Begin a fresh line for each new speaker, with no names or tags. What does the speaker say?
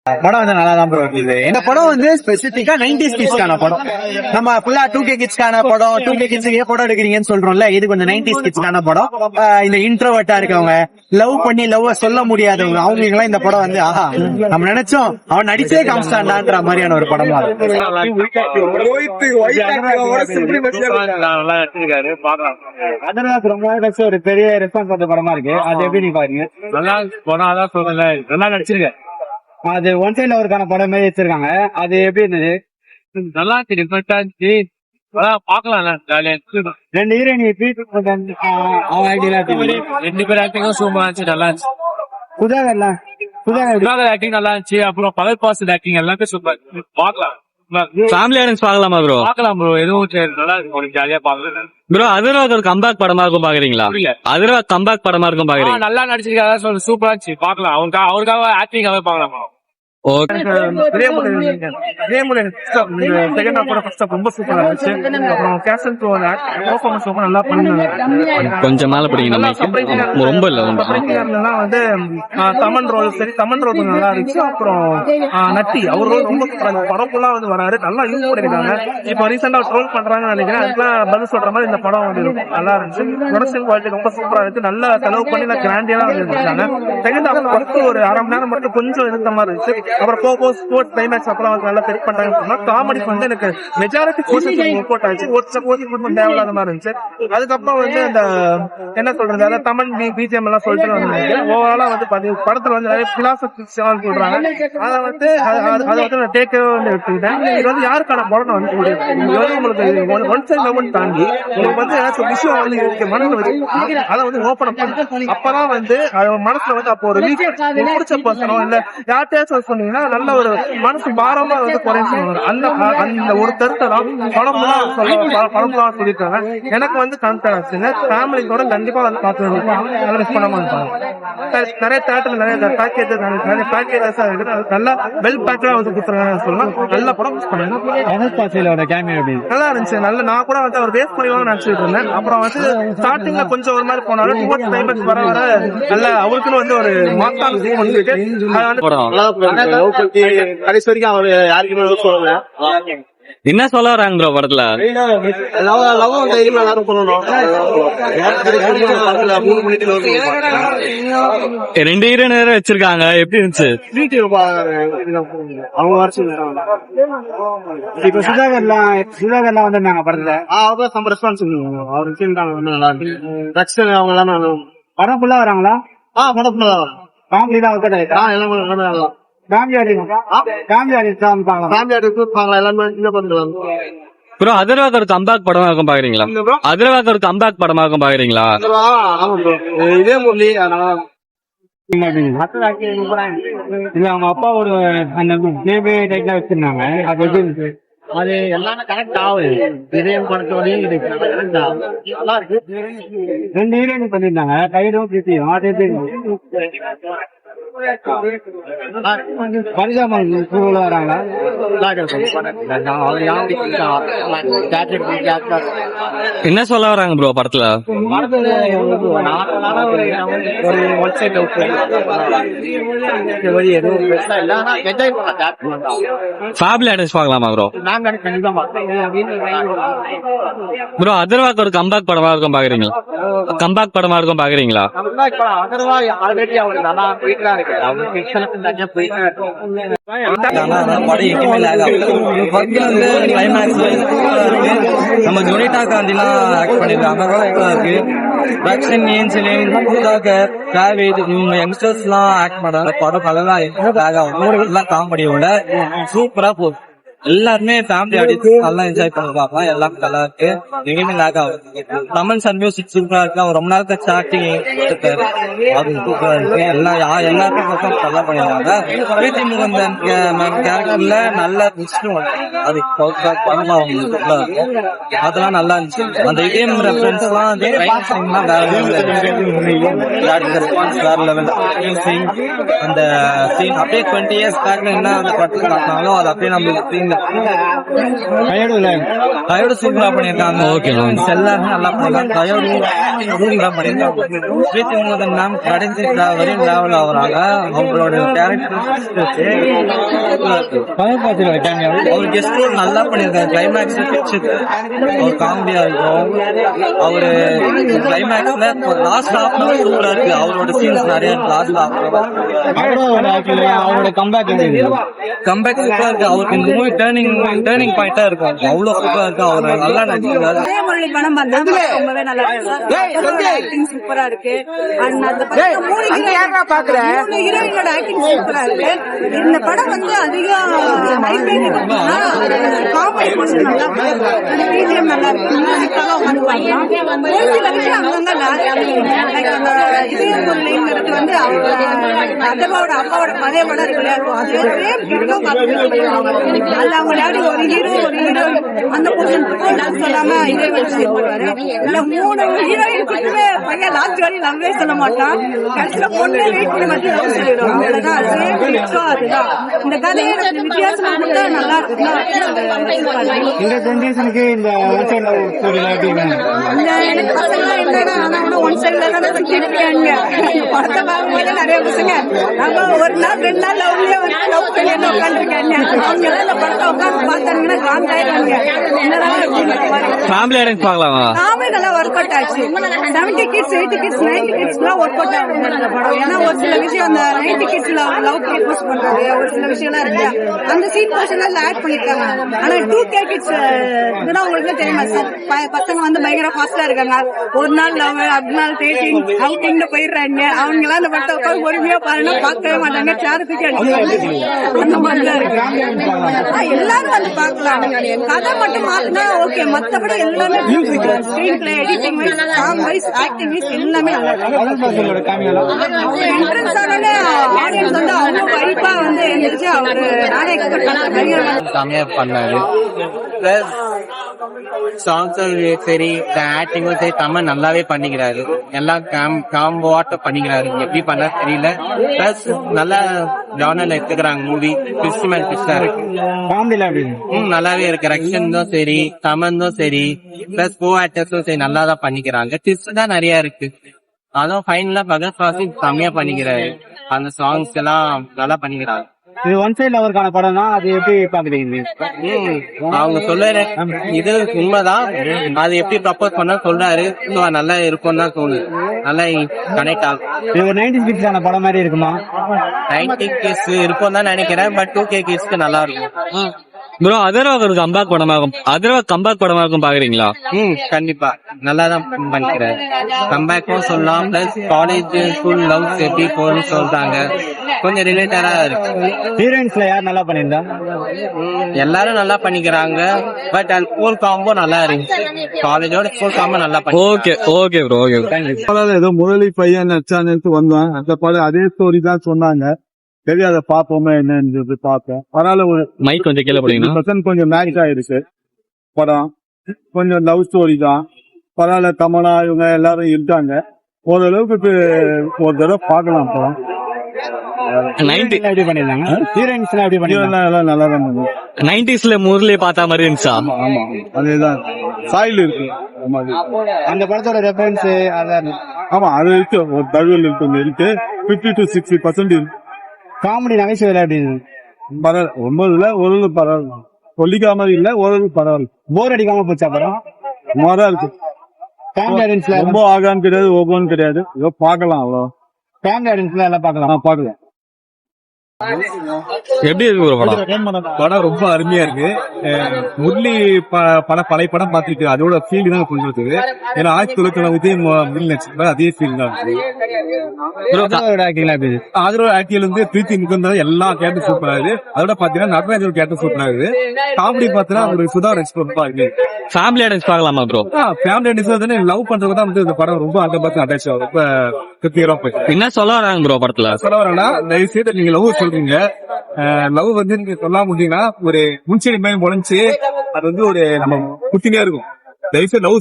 படம் வந்து நல்லா தான் ப்ரோ இருக்குது. இந்த படம் வந்து ஸ்பெசிபிக்கா 90s கிட்ஸ்க்கான படம். நம்ம ஃபுல்லா 2K கிட்ஸ்க்கான படம், 2K கிட்ஸ்க்கு ஏன் படம் எடுக்கிறீங்கன்னு சொல்றோம்ல, இது கொஞ்சம் 90s கிட்ஸ்க்கான படம். இந்த இன்ட்ரோவர்ட்டா இருக்கவங்க, லவ் பண்ணி லவ் சொல்ல முடியாதவங்க, அவங்களுக்கு எல்லாம் இந்த படம் வந்து ஆஹா நம்ம நினைச்சோம் அவன் நடிச்சே காமிச்சான்டான்ற மாதிரியான ஒரு படம் தான். ஒரு பெரிய ரெஸ்பான்ஸ் அந்த படமா இருக்கு. அது எப்படி நீ பாருங்க?
நல்லா படம், அதான் சொல்றேன், நல்லா நடிச்சிருக்கேன்.
அது ஒன் சைட்ல ஒருக்கான படம் மாதிரி வச்சிருக்காங்க. அது எப்படி இருந்தது?
நல்லா இருந்துச்சு, டிஃபரெண்டா இருந்துச்சு. பாக்கலாம் ஜாலியா.
2 ஹீரோயின் அவன் ஐடியா
ரெண்டு பேர் ஆக்டிங்கும் சூப்பரா இருந்துச்சு, நல்லா இருந்துச்சு.
சுதாகர்
ஆக்டிங் நல்லா இருந்துச்சு. அப்புறம் பவர் பாஸ் ஆக்டிங் எல்லாமே சூப்பர். பாக்கலாம்,
ஃபேமிலி ஆடியன்ஸ் பாக்கலாமா ப்ரோ?
பாக்கலாம் ப்ரோ, எதுவும் நல்லா இருக்கும், ஜாலியா பாக்கலாம்
ப்ரோ. அதிர்வாக ஒரு கம்பேக் படமா இருக்கும் பாக்குறீங்களா? அதிர்வா கம்பேக் படமா இருக்கும் பாக்குறீங்க?
நல்லா நடிச்சிருக்காங்க, சூப்பரா இருந்துச்சு. பாக்கலாம், அவருக்காக ஆக்டிங்காவே பாக்கலாம்.
ரொம்ப சூப்பரா இருந்துச்சு. அப்புறம் கேசல் பெர்ஃபார்மன்ஸ் ரொம்ப நல்லா பண்ணாங்க.
கொஞ்சம் மேல படிக்கணும், ரொம்ப இல்ல
வந்து தமன் ரோல் சரி, தமன் ரோல் நல்லா இருந்துச்சு. அப்புறம் நட்டி அவர் ரோல் ரொம்ப படம் ஃபுல்லா வந்து வராரு, நல்லா யூஸ் பண்ணிருக்காங்க. இப்ப ரீசெண்டா ட்ரோல் பண்றாங்கன்னு நினைக்கிறேன், அதுக்கெல்லாம் பதில் சொல்ற மாதிரி இந்த படம் வந்து நல்லா இருந்துச்சு. ப்ரொடக்ஷன் குவாலிட்டி ரொம்ப சூப்பரா இருக்கு, நல்லா செலவு பண்ணி கிராண்டியா இருந்துருக்காங்க. செகண்ட் ஹாஃப் மட்டும் ஒரு அரை மணி நேரம் மட்டும் கொஞ்சம் இருந்த மாதிரி இருந்துச்சு. அப்புறம் போகோ ஸ்போர்ட்ஸ் கிளைமேக்ஸ் அப்புறம் வந்து நல்லா செட் பண்றாங்கன்னு சொன்னா, காமெடிக்கு வந்து எனக்கு மெஜாரிட்டி போர்ஷன் ஒர்க் அவுட் ஆச்சு. ஒரு போர்ஷன் தேவையில்லாத மாதிரி இருந்துச்சு. அதுக்கப்புறம் வந்து அந்த என்ன சொல்றது, அதாவது தமிழ் பிஜிஎம் எல்லாம் சொல்லிட்டு வந்து ஓவராலா வந்து படத்துல வந்து நிறைய பிலாசபி சொல்றாங்க. அதை வந்து நான் டேக்கவே வந்து எடுத்துக்கிட்டேன். இது வந்து யாருக்கான படம் வந்து இது வந்து உங்களுக்கு ஒன் சைட் லெவல் தாண்டி உங்களுக்கு வந்து ஏதாச்சும் விஷயம் வந்து இருக்கு மனசுல வச்சு அதை வந்து ஓப்பன் அப் அப்பதான் வந்து மனசுல வந்து அப்போ ஒரு பிடிச்ச பர்சனோ இல்ல யார்கிட்டயாச்சும் சொன்னீங்கன்னா நல்ல ஒரு மனசு பாரமா வந்து குறையும் சொல்லுவாங்க. அந்த ஒரு கருத்தை தான் படம்லாம் சொல்லியிருக்காங்க. எனக்கு வந்து கனெக்ட் ஆச்சுங்க. ஃபேமிலியோட கண்டிப்பா வந்து பார்த்து நல்லா மிஸ் பண்ணாம இருப்பாங்க. நிறைய தேட்டர்ல நிறைய பேக்கேஜஸ் இருக்கு, நல்லா வெல் பேக்கா வந்து கொடுத்துருக்காங்க சொல்லலாம். நல்ல படம் மிஸ் பண்ணேன். நல்லா இருந்துச்சு. நல்ல நான் கூட வந்து அவர் வேஸ்ட் பண்ணிடுவாங்க நினைச்சிட்டு இருந்தேன். அப்புறம் வந்து ஸ்டார்டிங்ல கொஞ்சம் ஒரு மாதிரி போனாலும் டுவர்ட்ஸ் கிளைமேக்ஸ் வர வர நல்ல அவருக்குன்னு வந்து ஒரு மாத்தான சீன் வந்துருக்கு. கடைசி வரைக்கும் அவர் யாருக்குமே சொல்லல.
என்ன சொல்ல வராங்க ப்ரோ படத்துல? ரெண்டு ஹீரோயின் வச்சிருக்காங்க, எப்படி இருந்துச்சு?
இப்ப சுதாகர்லாம் வந்திருந்தாங்க படத்துல. அவங்க ரெஸ்பான்ஸ் அவருக்கு நல்லா இருக்கு. அவங்க எல்லாம் படம் ஃபுல்லா வராங்களா? படம் ஃபுல்லா வரும். ஃபேமிலி தான்
ப்ரோ. அதிர்வாக ஒரு கம்பேக் படமா இருக்கும் பாக்குறீங்களா? அதிர்வாக ஒரு கம்பேக் படமா இருக்கும் பாக்குறீங்களா?
இதே மூவி இல்ல அவங்க அப்பா ஒரு அந்த டைப்ல வச்சிருந்தாங்க. அது எல்லாமே கனெக்ட் ஆகுது. இதயம் படத்தோடய இது கனெக்ட் ஆகுது. நல்லா இருக்கு. 2 ஹீரோயின் பண்ணிருந்தாங்க, கைடும் பிரீத்தியும். வராங்களா?
என்ன சொல்ல வராங்க ப்ரோ படத்துல? ஃபேமிலி ஆடியன்ஸ் பார்க்கலாமா ப்ரோ? ப்ரோ அதிர்வாக ஒரு கம்பேக் படமா இருக்கும் பாக்குறீங்களா? கம்பேக் படமா இருக்கும் பாக்குறீங்களா?
நம்ம ஜொனிட்டா காந்திலாம் ஆக்ட் பண்ணிருக்காங்க. யங்ஸ்டர்ஸ் எல்லாம் ஆக்ட் பண்றாங்க. படம் எல்லாம் காமெடியோட சூப்பரா போகுது. எல்லாருமே ஃபேமிலி ஆடியன்ஸ் நல்லா என்ஜாய் பண்ணுவாங்க. எல்லாமே நல்லா இருக்கு. எங்கேயுமே லேக் ஆகுது. தமிழ் சன் மியூசிக் சூப்பரா இருக்கு. அவர் ரொம்ப நேரத்தை சாட்டிங் இருக்காரு, அது சூப்பரா இருக்கு. எல்லாருமே நல்லா பண்ணிருக்காங்க. பிரீத்தி முகந்தன் கேரக்டர்ல நல்ல அது அதெல்லாம் நல்லா இருந்துச்சு. அந்த இதயம் ரெஃபரன்ஸ் எல்லாம் வேற லெவல். அந்த சீன் அப்படியே 20 years பேக்ல என்ன படத்துல காட்டினாலும் அது அப்படியே நம்ம கையோட சூப்பரா பண்ணிருக்காங்க.
Okay.
எல்லாருமே நல்லா பண்ணிருக்காங்க. கையோட சூப்பரா பண்ணிருக்காங்க. மேம் கடைசி வரையும் டிராவல் ஆகுறாங்க. அவங்களோட கேரக்டர் அவர் கெஸ்ட் நல்லா பண்ணிருக்காரு. கிளைமேக்ஸ் அவர் காமெடியா இருக்கும். அவரு கிளைமேக்ஸ்ல லாஸ்ட் ஹாஃப் அன் சூப்பரா இருக்கு. அவரோட சீன்ஸ் நிறைய லாஸ்ட் ஹாஃப்
அவரோட கம்பேக்
கம்பேக் சூப்பரா இருக்கு. அவருக்கு இந்த மூவி டேர்னிங் பாயிண்டா இருக்கும். அவ்வளவு சூப்பரா இருக்கு. அவர் நல்லா நடிச்சிருக்காரு.
மொழி படம் பார்த்தா ரொம்பவே நல்லா இருக்கு. ஆக்டிங் சூப்பரா இருக்கு. அண்ட் அந்த படத்துல மூணு ஹீரோயினோட ஆக்டிங் சூப்பரா இருக்கு. இந்த படம் வந்து அதிகம் ஹைலைட் காமெடி போர்ஷன் நல்லா இருக்கு. அந்த பிஜிஎம் நல்லா இருக்கு. மியூசிக்காக உட்காந்து பார்க்கலாம். ஒரு சில விஷயம் அங்கங்க லைக் அந்த இதயம் பொருளைங்கிறது வந்து அதோட அப்பாவோட பழைய படம் இருக்கு இல்லையா, அது அது அவங்க டாடி ஒரு ஹீரோ அந்த போர்ஷன் சொல்லாம இதே வச்சு போடுவாரு. இல்ல மூணு ஹீரோயின் கொடுத்து பையன் லாஸ்ட் வரையும் லவ்வே சொல்ல மாட்டான். கடைசியில பொண்ணு வெயிட் பண்ணி மட்டும் லவ் சொல்லிடும். அவ்வளவுதான். அதுதான் இந்த கதையை வித்தியாசமா கொடுத்தா நல்லா இருக்குன்னா
இந்த ஜென்ரேஷனுக்கு இந்த
எனக்கு பசங்க என்னன்னா ஆனா ஒன் சைட்ல தானே சுத்திருக்காங்க. படத்தை பார்க்கும்போது நிறைய பசங்க நம்ம ஒரு நாள் 2 நாள் லவ்லயே வந்து லவ் பண்ணி உட்காந்துருக்காங்க. அவங்க எல்லாம் இந்த படத்தை உட்காந்து பார்த்தாங்கன்னா காண்ட் ஆயிடுவாங்க. என்னடா
ஃபேமிலி ஆடியன்ஸ் பார்க்கலாமா?
நாமே நல்லா ஒர்க் அவுட் ஆச்சு. 70 கிட்ஸ் 80 கிட்ஸ் 90 கிட்ஸ் எல்லாம் ஒர்க் அவுட் ஆகும் இந்த படம். ஏன்னா ஒரு சில விஷயம் அந்த 90 கிட்ஸ்ல லவ் ப்ரப்போஸ் பண்றது ஒரு சில விஷயம்லாம் இருக்கு. அந்த சீட் போர்ஷன் ஆட் பண்ணிருக்காங்க. ஆனா 2K கிட்ஸ் இதெல்லாம் உங்களுக்கு தெரியுமா சார்? பசங்க வந்து பயங்கர ஃபாஸ்டா இருக்காங்க. ஒரு நாள் லவ் அடுத்த நாள் டேட்டிங் அவுட்டிங்னு போயிடுறாங்க. அவங்க எல்லாம் அந்த படத்தை உட்காந்து பொறுமையா பாருன்னா பார்க்கவே மாட்டாங்க. சேரத்துக்கு அந்த மாதிரிதான் இருக்கு. எல்லாரும் வந்து பார்க்கலாம். கதை மட்டும் மாத்தினா ஓகே. மத்தபடி எல்லாமே screenplay, editing wise, song wise, acting wise எல்லாமே நல்லா என்ட்ரன்ஸ் ஆனோட ஆடியன்ஸ் வந்து அவங்க வைப்பா வந்து எழுந்திரிச்சு அவரு நானே எக்ஸ்பெக்ட் பண்ண
செமையா பண்ணாரு. பிளஸ் சாங்ஸும் சரி, ஆக்டிங்கும் சரி, தமிழ் நல்லாவே பண்ணிக்கிறாரு. எல்லாம் காம்போவாட்ட பண்ணிக்கிறாரு. எப்படி பண்ணா தெரியல. பிளஸ் நல்லா ஜானர்ல எடுத்துக்கிறாங்க மூவி. ட்விஸ்ட் மேல் ட்விஸ்டா இருக்கு. நல்லாவே இருக்கு. ரக்ஷன்தும் சரி, தமிழும் சரி, பிளஸ் கோ ஆக்டர்ஸும் சரி நல்லாதான் பண்ணிக்கிறாங்க. ட்விஸ்ட் தான் நிறைய இருக்கு. அதுவும் ஃபைனலா பகத் ஃபாசில் செம்மையா பண்ணிக்கிறாரு. அந்த சாங்ஸ் எல்லாம் நல்லா பண்ணிக்கிறாங்க.
இது ஒன் சைட்ல அவருக்கான படம் தான். அது எப்படி பாக்குறீங்க?
அவங்க சொல்றாரு இது உண்மைதான். அது எப்படி ப்ரப்போஸ் பண்ணா சொல்றாரு. நல்லா இருக்கும் தான் தோணுது. நல்லா கனெக்ட் ஆகும்.
இது ஒரு 90s கிட்ஸான படம் மாதிரி இருக்குமா?
90 கிட்ஸ் இருக்கும் தான் நினைக்கிறேன். பட் 2K கிட்ஸ்க்கு நல்லா இருக்கும்.
ப்ரோ அதர்வாக்கு ஒரு கம்பேக் படமாக்கும் பாக்குறீங்களா?
கண்டிப்பா நல்லாதான் பண்ணிக்கிறாரு. கம்பேக்கும் சொல்லலாம். பிளஸ் காலேஜ் ஸ்கூல் லவ்ஸ் எப்படி போன்னு சொல்றாங்க. கொஞ்சம் ரிலேட்டடா இருக்கு.
ஹீரோயின்ஸ்ல யார் நல்லா பண்ணிருந்தா?
எல்லாரும் நல்லா பண்ணிக்கிறாங்க. பட் அந்த ஸ்கூல் காம்போ நல்லா இருந்துச்சு. காலேஜோட ஸ்கூல் காம்போ நல்லா பண்ணி.
Okay bro. தேங்க்யூ.
ஏதோ முரளி பையன் நடிச்சான்னு வந்தோம். அந்த படம் அதே ஸ்டோரி தான் சொன்னாங்க. சரி அதை பார்ப்போமே என்னன்னு பார்த்தோம். பரவாயில்ல. ஒரு
மைக் கொஞ்சம் கீழே போடுங்க.
கொஞ்சம் மேட்ச் ஆயிருக்கு படம். கொஞ்சம் லவ் ஸ்டோரி தான். பரவாயில்ல. தமிழா இவங்க எல்லாரும் இருக்காங்க. ஓரளவுக்கு ஒரு தடவை பார்க்கலாம் படம்.
90ஸ்ல முரளி பார்த்தா மாதிரி இருந்துச்சா?
ஆமா அதேதான். சாயில் இருக்கு
அந்த படத்தோட ரெஃபரன்ஸ் அதான்.
ஆமா அது இருக்கு. ஒரு தகவல் இருக்கு. 50 to 60% இருக்கு.
காமெடி நகைச்சுவை
பரவாயில்ல. 9ல ஓரளவு பரவாயில்ல. சொல்லிக்காம இல்ல, ஓரளவு பரவாயில்ல.
போர் அடிக்காம போச்சா படம்?
சுமாரா இருக்கு. ரொம்ப ஆகான்னு கிடையாது, ஓகோன்னு கிடையாது. ஏதோ பாக்கலாம். அவ்வளோ
ஃபேமிலி ஆடியன்ஸ்ல எல்லாம்
பாக்கலாம்.
எப்படி இருக்கு ஒரு படம்?
படம் ரொம்ப அருமையா இருக்கு. முரளி பழைய படம் பார்த்துருக்கு. அதோட ஃபீல் தான் சொல்றது. ஏன்னா 1990 அதே ஃபீல் தான் அதோட ஆக்டிங்ல இருந்து பிரீத்தி முகந்தர் எல்லா கேரக்டர் சூப்பரா இருக்கு. அதோட பாத்தீங்கன்னா நடராஜோட கேரக்டர் சூப்பரா இருக்கு. காமெடி பாத்தீங்கன்னா ஒரு சுதா எக்ஸ்பர்ட் இருக்கு.
ஃபேமிலி ஆடியன்ஸ் பார்க்கலாமா ப்ரோ?
ஃபேமிலி ஆடியன்ஸ் லவ் பண்றதுக்கு தான் வந்து இந்த படம் ரொம்ப அந்த பார்த்து அட்டாச் ஆகும். ரொம்ப திருப்திகரமா போயிருக்கு.
என்ன சொல்ல வராங்க ப்ரோ படத்துல?
சொல்ல வரேன்னா தயவு செய்து நீங்க லவ் சொல்றீங்க. லவ் வந்து நீங்க சொல்லாம முடிஞ்சீங்கன்னா ஒரு முன்செடி மாதிரி முளைச்சு அது வந்து ஒரு நம்ம குத்தினே இருக்கும். தயவு செய்து லவ்